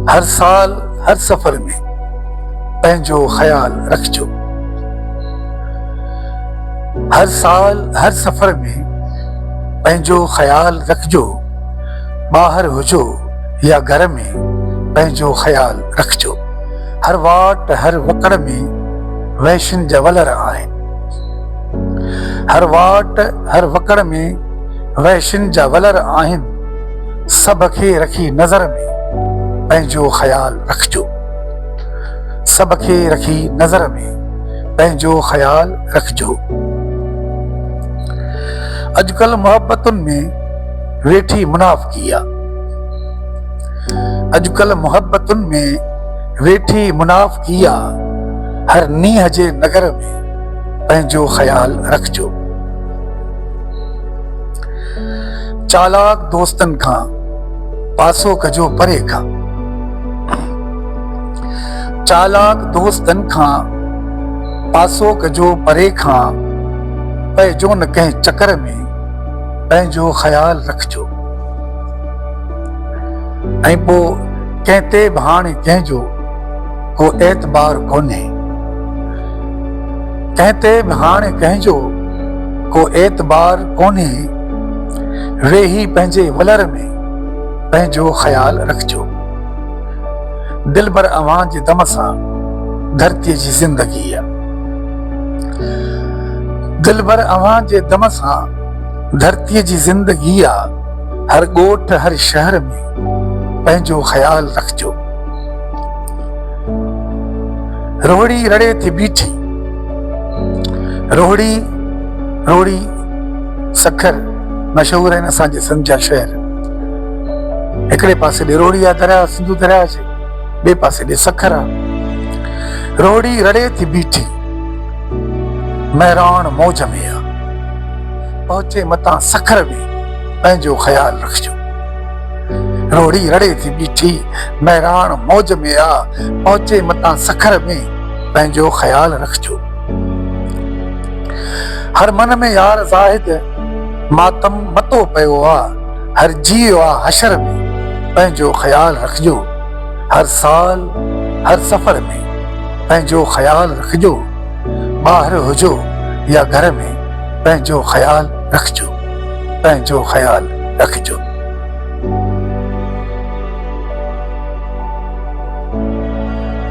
हर साल हर सफ़र में पंहिंजो ख़्याल रखिजो। हर साल हर सफ़र में पंहिंजो ख़्याल रखिजो। ॿाहिरि हुजो या घर में पंहिंजो ख़्याल रखिजो। हर वाट हर वकड़ में वैशिन जा वलर आहिनि। हर वाट हर वकड़ में वैशिन जा वलर आहिनि। सभ खे रखी नज़र में पंहिंजो ख़्याल रखिजो। सभ खे रखी नज़र में पंहिंजो ख़्याल रखिजो। अॼुकल्ह मोहब्बतुनि में वेठी मुनाफ़िकी आहे। अॼुकल्ह मोहब्बतुनि में वेठी मुनाफ़िकी आहे। हर नींहं जे नगर में पंहिंजो ख़्याल रखिजो। चालाक दोस्तनि खां पासो कजो परे खां। चालाक दोस्तनि खां पासो कजो परे खां। पइजो न कंहिं चकर में पंहिंजो ख़्याल रखिजो। ऐं पोइ कंहिं ते बि हाणे कंहिंजो को एतबार कोन्हे। कंहिं ते बि हाणे कंहिंजो को एतबार कोन्हे। वेही पंहिंजे वलर में पंहिंजो ख़्याल रखिजो। दिलबर अवां जे दम सां धरतीअ जी ज़िंदगी आहे। दिलबर अवां जे दम सां धरतीअ जी ज़िंदगी आहे। हर ॻोठ हर शहर में पंहिंजो ख़्याल रखिजो। रोहड़ी रड़े थी बीठी। रोहड़ी रोहड़ी सखर मशहूर आहिनि असांजे सिंध जा शहर। हिकिड़े पासे ॾे रोहड़ी आहे दरिया सिंधु दरिया जे, ॿिए पासे ॾे सखर आहे। रोहड़ी रड़े थी बीठी महिराण मौज में आहे। पहुचे मतां सखर में पंहिंजो ख़्याल रखिजो। रोहड़ी रड़े थी बीठी महिराण मौज में आहे। पहुचे मतां सखर में पंहिंजो ख़्याल रखिजो। हर मन में यार ज़ाहिद मातम मतो पियो आहे। हर जीव आहे हशर में पंहिंजो ख़्याल रखिजो। हर साल हर सफ़र में पंहिंजो ख़्याल रखिजो। ॿाहिरि हुजो या घर में पंहिंजो ख़्याल रखिजो। पंहिंजो ख़्याल रखिजो।